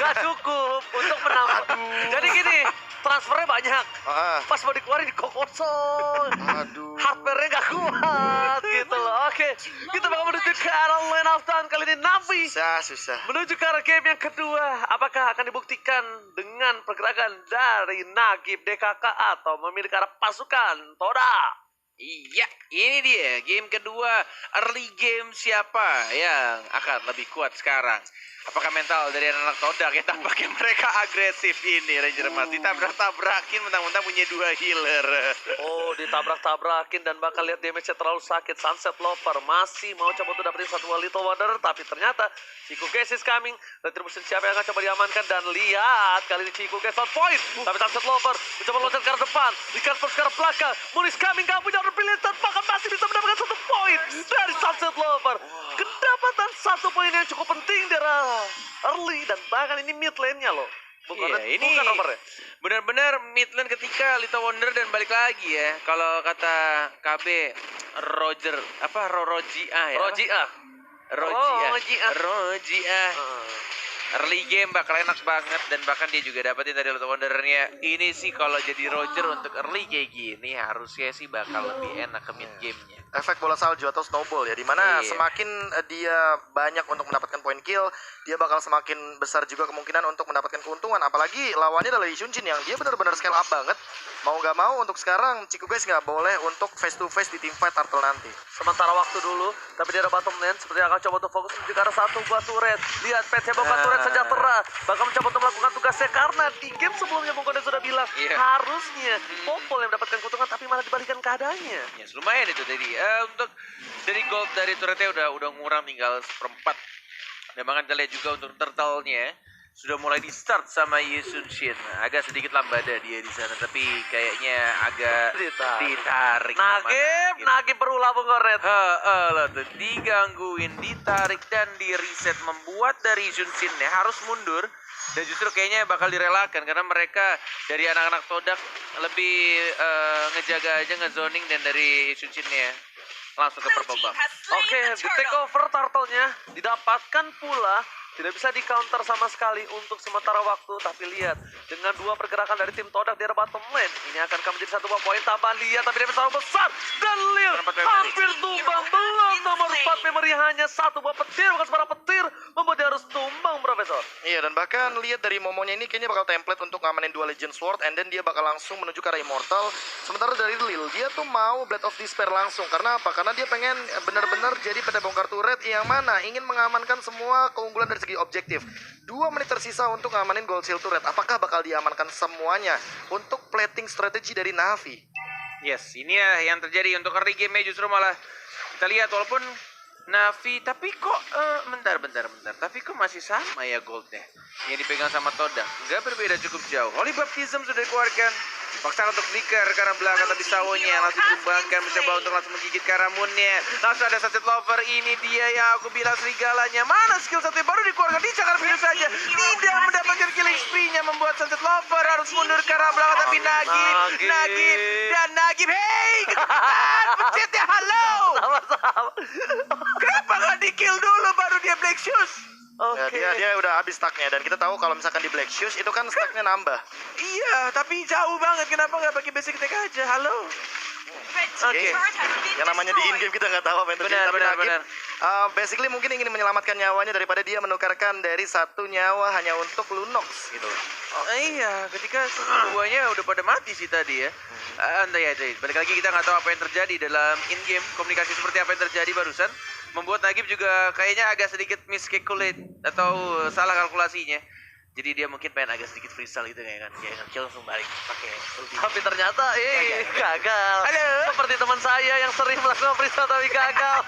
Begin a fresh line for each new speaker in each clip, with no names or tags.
Gak cukup untuk menambah. Jadi gini, transfernya banyak. Pas mau dikeluarin kok kosong.
Aduh.
Hardware-nya gak kuat gitu loh. Oke, kita bakal menuju ke arah Land of Dawn kali ini. Navi
Susah.
menuju ke arah game yang kedua. Apakah akan dibuktikan dengan pergerakan dari Nagib DKK atau memilih ke arah pasukan Toda?
Iya, ini dia game kedua. Early game siapa yang akan lebih kuat sekarang? Apakah mental dari anak Todak ya tampaknya mereka agresif ini Ranger Mas ditabrak-tabrakin mentang-mentang punya 2 healer.
Oh, ditabrak-tabrakin dan bakal lihat damage-nya terlalu sakit. Sunset Lover masih mau coba untuk dapetin satu Little Wanderer, tapi ternyata Chico Case is coming. Retribution siapa yang akan coba diamankan, dan lihat kali ini Chico Case on point. Tapi Sunset Lover mencoba loncat ke arah depan, di-transfer ke arah belakang. Moon is coming, gak punya pilihan tanpa masih bisa mendapatkan 1 poin dari Sunset Lover. Kedapatan 1 poin yang cukup penting dari early, dan bahkan ini mid lane-nya loh. Bukan nomor ya.
Benar-benar mid lane ketika Little Wonder dan balik lagi ya. Kalau kata KB Roger Rojiah ya. Rojiah. Early game bakal enak banget, dan bahkan dia juga dapetin dari Little Wonder-nya. Ini sih kalau jadi Roger untuk early kayak gini harusnya sih bakal lebih enak ke mid game-nya.
Efek bola salju atau snowball ya, dimana semakin dia banyak untuk mendapatkan point kill, dia bakal semakin besar juga kemungkinan untuk mendapatkan keuntungan. Apalagi lawannya adalah Lee Chun-jin yang dia benar-benar scale up banget. Mau gak mau untuk sekarang Chico Guys nggak boleh untuk face to face di team fight Turtle nanti.
Sementara waktu dulu, tapi di arah bottom lane seperti akan coba untuk fokus menuju ke arah 1 buah turret. Lihat PC Boba turret sejahtera bakal mencoba untuk melakukan tugasnya, karena di game sebelumnya Bung Kode sudah bilang harusnya Popol yang mendapatkan keuntungan, tapi malah dibalikan keadaannya.
Ya, lumayan itu tadi. Untuk dari gold dari turretnya udah ngurang tinggal 1/4. Dan bahkan kita lihat juga untuk turtle-nya sudah mulai di start sama Yi Sun-shin. Agak sedikit lambada dia di sana, tapi kayaknya agak ditarik.
Nagib berulah Bung Koret.
Lah tuh digangguin, ditarik dan di reset, membuat dari Sun-shin-nya harus mundur. Dan justru kayaknya bakal direlakan karena mereka dari anak-anak Todak lebih ngejaga aja ngezoning, dan dari Sun-shin-nya langsung ke purple buff.
Oke, di take over turtle-nya didapatkan pula. Tidak bisa di counter sama sekali untuk sementara waktu. Tapi lihat, dengan 2 pergerakan dari tim Todak di arah bottom lane, ini akan menjadi 1 buah poin tambahan. Lihat, tapi dia terlalu besar. Dan Lil hampir tumbang. Belum nomor 4 memory, hanya 1 buah petir. Bukan sebarang petir, membuat dia harus tumbang, Profesor.
Iya, dan bahkan lihat dari Momonya ini kayaknya bakal template untuk ngamanin 2 Legend Sword, and then dia bakal langsung menuju ke arah Immortal. Sementara dari Lil, dia tuh mau Blade of Despair langsung. Karena apa? Karena dia pengen benar-benar jadi pada bongkar turret yang mana ingin mengamankan semua keunggulan dari segi objektif. 2 menit tersisa untuk ngamanin Gold Shield turret. Apakah bakal diamankan semuanya untuk plating strategi dari Navi?
Yes, ini ya yang terjadi untuk early game-nya. Justru malah kita lihat walaupun Navi, tapi kok bentar. Tapi kok masih sama ya goldnya yang dipegang sama Todak. Nggak berbeda, cukup jauh. Holy Baptism sudah dikeluarkan. Paksa untuk flicker karena belakang, tapi Sawonya langsung dikembangkan, mencoba untuk langsung menggigit ke arah Moon-nya. Langsung ada Sunset Lover, ini dia yang aku bilang serigalanya. Mana skill satu yang baru dikeluarkan, dicakar biru saja. Tidak mendapatkan killing spree-nya, membuat Sunset Lover harus mundur ke arah belakang, tapi Nagib, hey! Kecepatan, pencetnya, halo!
Sama-sama.
Kenapa nggak di-kill dulu baru dia Black Shoes?
Oke.
Ya, dia udah habis stacknya, dan kita tahu kalau misalkan di Black Shoes itu kan stacknya nambah.
Iya, tapi jauh banget. Kenapa nggak pakai basic attack aja? Halo?
Oke. Yang namanya di in game kita nggak tahu apa yang terjadi. Tapi Nagib basically mungkin ingin menyelamatkan nyawanya daripada dia menukarkan dari 1 nyawa hanya untuk Lunox gitu.
Iya, ketika semuanya udah pada mati sih tadi ya. Andai aja. Balik lagi kita nggak tahu apa yang terjadi dalam in game, komunikasi seperti apa yang terjadi barusan, membuat Nagib juga kayaknya agak sedikit miscalculate atau salah kalkulasinya. Jadi dia mungkin pengen agak sedikit freestyle gitu kayak kan. Dia nge-kill langsung balik pakai ulti.
Tapi ternyata gagal.
Halo.
Seperti teman saya yang sering melakukan freestyle tapi gagal.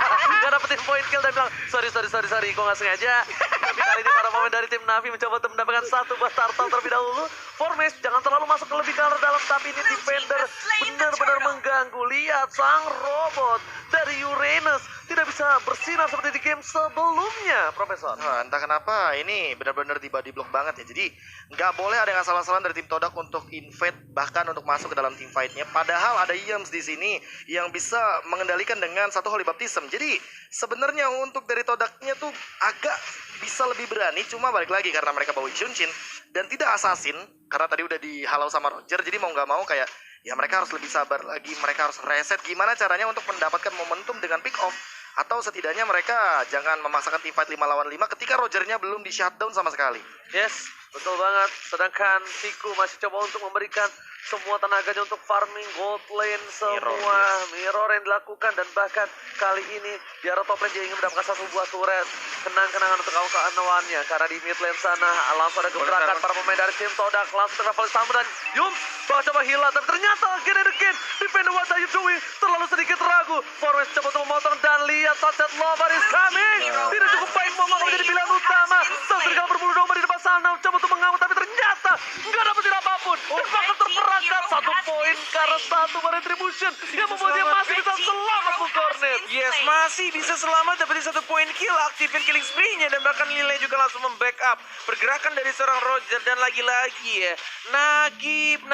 Gak dapetin point kill dan bilang, sorry, kok gak sengaja. Tapi kali ini para pemain dari tim Navi mencoba untuk mendapatkan 1 buah turtle terlebih dahulu. Formes jangan terlalu masuk lebih ke arah dalam, tapi ini defender benar-benar mengganggu. Lihat sang robot dari Uranus tidak bisa bersinar seperti di game sebelumnya, Profesor.
Nah, entah kenapa ini benar-benar di body block banget ya. Jadi nggak boleh ada yang asal-asalan dari tim Todak untuk invade bahkan untuk masuk ke dalam team fight-nya. Padahal ada Yams di sini yang bisa mengendalikan dengan satu Holy Baptism. Jadi sebenarnya untuk dari Todaknya tuh agak bisa lebih berani. Cuma balik lagi karena mereka bawa Junchin dan tidak assassin karena tadi udah dihalau sama Roger. Jadi mau nggak mau kayak ya mereka harus lebih sabar lagi. Mereka harus reset gimana caranya untuk mendapatkan momentum dengan pick off. Atau setidaknya mereka jangan memaksakan team fight 5 lawan 5 ketika Rogernya belum di shutdown sama sekali.
Yes, betul banget. Sedangkan Ciku masih coba untuk memberikan semua tenaganya untuk farming gold lane, semua mirror yang dilakukan, dan bahkan kali ini di arah top lane dia ingin mendapatkan satu buah turret. Kenang-kenangan untuk kawan-kawannya karena di mid lane sana langsung ada gebrakan para pemain dari tim Todak langsung terkapal sama dan Yum coba hilang, tapi ternyata again and again defender what are you doing, terlalu sedikit ragu. Forest coba untuk memotong dan lihat Sunset Lover is coming, tidak cukup baik mau menjadi pilihan utama. Sang serigala berbulu domba di depan sana coba untuk mengamuk, tapi ternyata nggak dapetin apapun dan bahkan terperangkap. Satu poin karena satu retribution yang membuat dia masih bisa selamat, Bung Cornet.
Yes, masih bisa selamat dapetin 1 poin kill, aktifin killing spree-nya, dan bahkan Lile juga langsung membackup pergerakan dari seorang Roger. Dan lagi-lagi ya, Nagib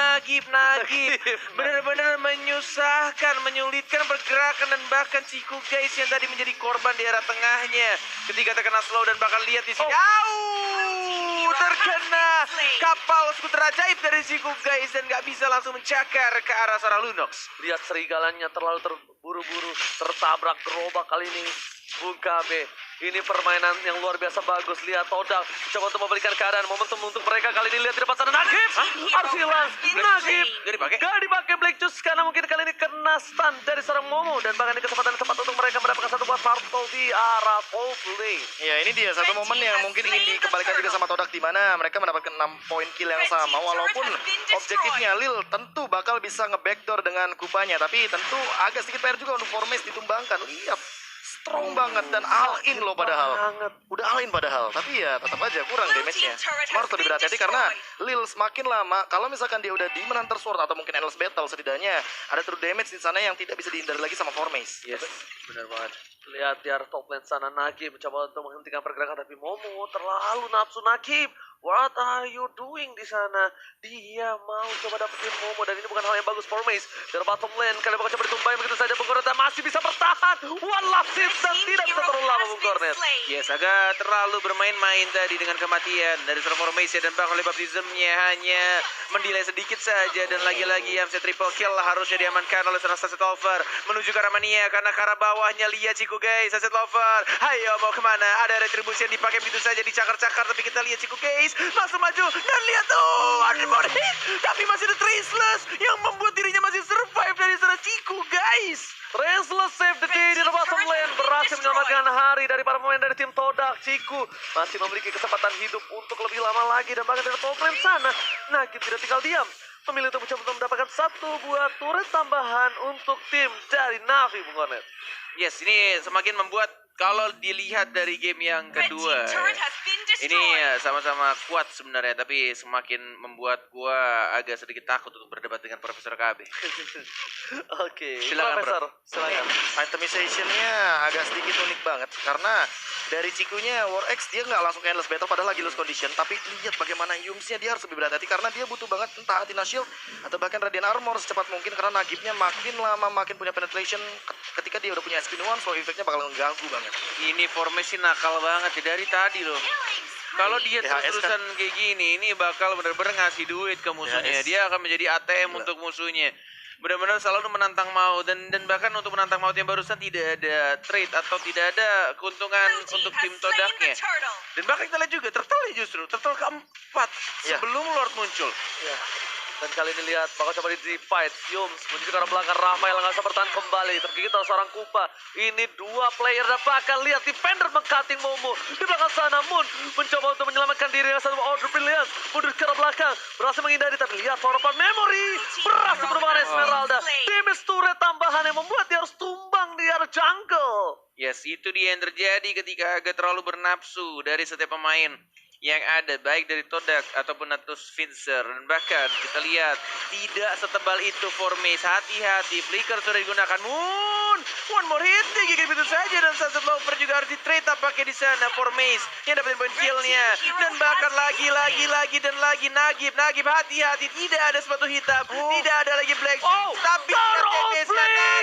benar-benar menyusahkan, menyulitkan pergerakan, dan bahkan Ciku guys yang tadi menjadi korban di arah tengahnya ketika terkena slow. Dan bahkan lihat di sini, terkena kapal skuter ajaib dari Ciku guys dan nggak bisa langsung mencakar ke arah seorang Lunox.
Lihat serigalanya terlalu terburu-buru, tertabrak gerobak kali ini. Bung KB, ini permainan yang luar biasa bagus. Lihat Todak coba untuk memberikan keadaan momentum untuk mereka kali ini. Lihat di depan sana Nagib harus hilang. Nagib gak dipakai Black Juice karena mungkin kali ini kena stun dari seorang Momo, dan bahkan ini kesempatan tepat untuk mereka mendapatkan satu buah turtle di arah top lane.
Ya, ini dia satu momen yang mungkin ingin dikembalikan juga sama Todak, di mana mereka mendapatkan 6 poin kill yang sama, walaupun objektifnya Lil tentu bakal bisa nge-backdoor dengan kupanya, tapi tentu agak sedikit PR juga untuk Formes ditumbangkan. Lihat, strong banget dan all in loh padahal. Udah all in padahal, tapi ya tetap aja kurang damage-nya. Harus lebih berhati-hati karena Lil semakin lama, kalau misalkan dia udah di Hunter Sword atau mungkin Endless Battle, setidaknya ada true damage di sana yang tidak bisa dihindari lagi sama Formes.
Yes, benar banget. Lihat di arah top lane sana Nagib mencoba untuk menghentikan pergerakan, tapi Momo terlalu nafsu. Nagib, what are you doing di sana? Dia mau coba dapetin Momo, dan ini bukan hal yang bagus for Mace. Dari bottom lane, kalian bakal coba ditumpahin begitu saja. Bung Cornet masih bisa bertahan. One last hit dan tidak bisa terlalu lama Bung Cornet.
Yes, agak terlalu bermain-main tadi dengan kematian dari seorang formasi, dan bahkan baptismnya hanya mendelay sedikit saja. Dan lagi-lagi Yamse triple kill harusnya diamankan oleh seorang Sunset Lover menuju ke arah Mania, karena ke arah bawahnya lihat Ciku guys. Sunset Lover, ayo mau kemana? Ada retribusi yang dipakai begitu saja, dicakar-cakar, tapi kita lihat Ciku guys langsung maju dan lihat one hit, tapi masih ada Traceless yang membuat dirinya masih survive dari seorang Ciku guys.
Traceless save the day di bottom lane, berhasil menyelamatkan hari dari para pemain dari tim Todak. Ciku masih memiliki kesempatan hidup untuk lebih lama lagi, dan bahkan dari top lane sana Nagib tidak tinggal diam, memilih untuk mencoba mendapatkan satu buah turret tambahan untuk tim dari Navi, Bung Cornet.
Yes, ini semakin membuat kalau dilihat dari game yang kedua, ini ya sama-sama kuat sebenarnya, tapi semakin membuat gua agak sedikit takut untuk berdebat dengan Profesor KB.
Oke,
Silakan,
Profesor, silakan.
Itemization-nya agak sedikit unik banget karena dari Cikunya War X dia nggak langsung endless battle padahal lagi lose condition, tapi lihat bagaimana Yumsnya dia harus lebih berhati-hati karena dia butuh banget entah Athena Shield atau bahkan Radiant Armor secepat mungkin, karena Nagibnya makin lama makin punya penetration. Ketika dia udah punya SP1, slow effect-nya bakal mengganggu banget.
Ini formasi nakal banget ya dari tadi loh. Kalau dia terus-terusan kayak gini, ini bakal benar-benar ngasih duit ke musuhnya. Dia akan menjadi ATM untuk musuhnya. Benar-benar selalu menantang maut, dan bahkan untuk menantang maut yang barusan tidak ada trade atau tidak ada keuntungan untuk tim Todaknya. Dan bahkan kita lihat juga turtle justru turtle keempat sebelum Lord muncul.
Ya. Dan kali ini lihat bakal coba di fight Yums menuju ke arah belakang. Rafael nggak bisa bertahan kembali, tergigit oleh seorang Kupa. Ini dua player, dan bahkan lihat defender meng-cutting Momo di belakang sana. Moon mencoba untuk menyelamatkan diri dengan satu order brilliant, mundur ke arah belakang, berhasil menghindari, tapi lihat soropan memory berhasil menemukan Esmeralda. Damage turret tambahan yang membuat dia harus tumbang di arah jungle.
Yes, itu dia yang terjadi ketika agak terlalu bernafsu dari setiap pemain yang ada, baik dari Todak ataupun Natus Finzer. Dan bahkan kita lihat tidak setebal itu Formes. Hati-hati, flicker sudah digunakan. Moon One more hit, gigit begitu saja. Dan Sunset Lover juga harus di-trade tampaknya di sana for Mace yang dapetin poin kill-nya. Dan bahkan lagi dan lagi Nagib, hati-hati, tidak ada sepatu hitam, tidak ada lagi Black Shoes, tapi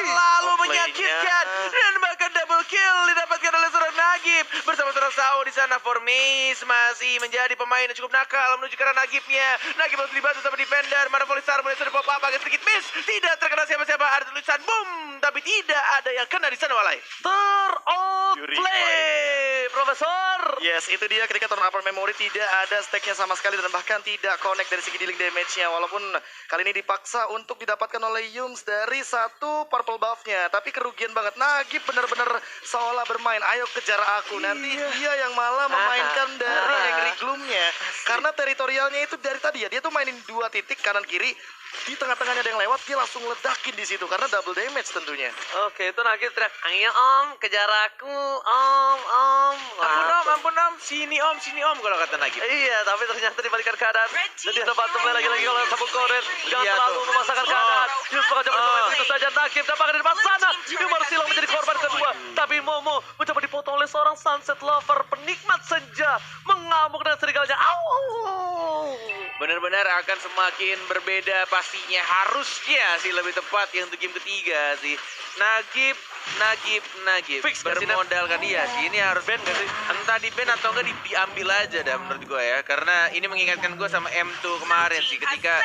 lalu menyakitkan dan bahkan double kill didapatkan oleh seorang Nagib bersama seorang Sao di sana for Mace masih menjadi pemain yang cukup nakal menuju ke arah Nagibnya. Nagib harus dibantu sama defender, mana Polistar mulai sudah pop-up agak sedikit miss, tidak terkena siapa-siapa, ada tulisan boom, tapi tidak ada yang kena di sana Walai.
Play, Profesor.
Yes, itu dia ketika turn upper memory tidak ada stacknya sama sekali dan bahkan tidak connect dari segi dealing damage-nya. Walaupun kali ini dipaksa untuk didapatkan oleh Yums dari satu purple buff-nya. Tapi kerugian banget. Nagib benar-benar seolah bermain, ayo kejar aku. Nanti dia yang malah memainkan dari Angry Gloom-nya. Karena teritorialnya itu dari tadi ya, dia tuh mainin 2 titik kanan kiri. Di tengah-tengahnya ada yang lewat, dia langsung ledakin di situ karena double damage tentunya.
Oke, itu Nagib teriak, ayo om, kejar aku, om.
Ampun om, sini om kalau kata Nagib.
Iya, tapi ternyata dibalikan keadaan. Dan dia dapat kembali lagi oleh sabuk koret. Jangan
Iya,
terlalu
tuh.
memaksakan keadaan. Yus mencoba bermain begitu saja. Nagib dapat di depan sana. Dia baru silang menjadi korban kedua. Tapi Momo mencoba dipotong oleh seorang Sunset Lover. Penikmat senja. Mengamuk dengan serigalanya. Au!
Benar-benar akan semakin berbeda pastinya, harusnya sih lebih tepat yang untuk game ketiga sih. Nagib
Fix gak sih,
bermodalkan dia sih, ini harus ban gak sih? Entah di ban atau enggak diambil aja dah menurut gue ya, karena ini mengingatkan gue sama M2 kemarin sih ketika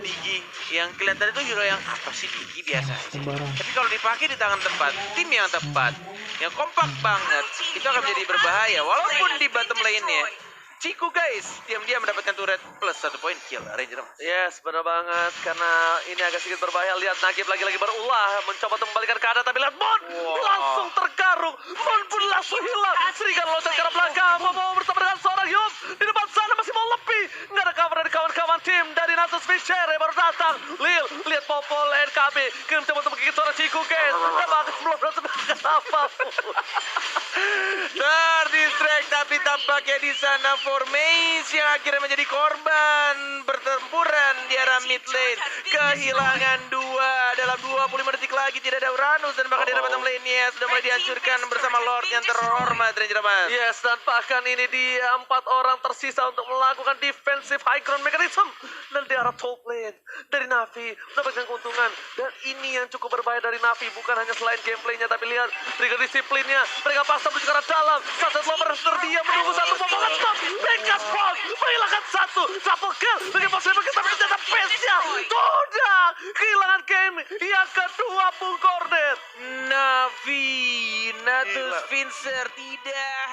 Digi yang kelihatan itu hero yang apa sih, Digi biasa aja. Tapi kalau dipakai di tangan tepat, tim yang tepat, yang kompak banget, itu akan menjadi berbahaya walaupun di bottom lane-nya Ciku guys, diam-diam mendapatkan turret plus 1 poin kill Ranger.
Yes, benar banget. Karena ini agak sedikit berbahaya. Lihat Nagib lagi-lagi berulah. Mencoba untuk membalikan keadaan. Tapi lihat Mon langsung terkarung. Mon pun langsung hilang. Serigala loncat ke arah belakang. Mau bersama dengan seorang Yum. Di depan sana masih mau lebih. Nggak ada cover dari kawan-kawan tim. Dari Nasus Fisher yang baru datang. Lil, lihat Popol NKB. Kirim coba untuk menggigit seorang Ciku guys. Dan bahkan belum berhasil apapun.
Terdistract tapi tampaknya di sana for Mace yang akhirnya menjadi korban pertempuran di arah mid lane. Kehilangan 2 dalam 25 detik lagi, tidak ada Uranus dan bahkan di arah bottom lane-nya sudah mulai dihancurkan bersama Lord yang terhormat Ranger Mas.
Yes, dan bahkan ini dia 4 orang tersisa untuk melakukan defensive high ground mechanism. Dan di arah top lane dari Navi mendapatkan keuntungan. Dan ini yang cukup berbahaya dari Navi, bukan hanya selain gameplaynya, tapi lihat trigger disiplinnya. Mereka paksa menuju ke arah dalam. Sunset Lover terdiam menunggu satu potongan stop. Backup front menghilangkan 1 triple kill bagi Possible, tapi ternyata pace-nya sudah kehilangan game yang kedua Bung Cornet.
Navi, Natus Finster tidak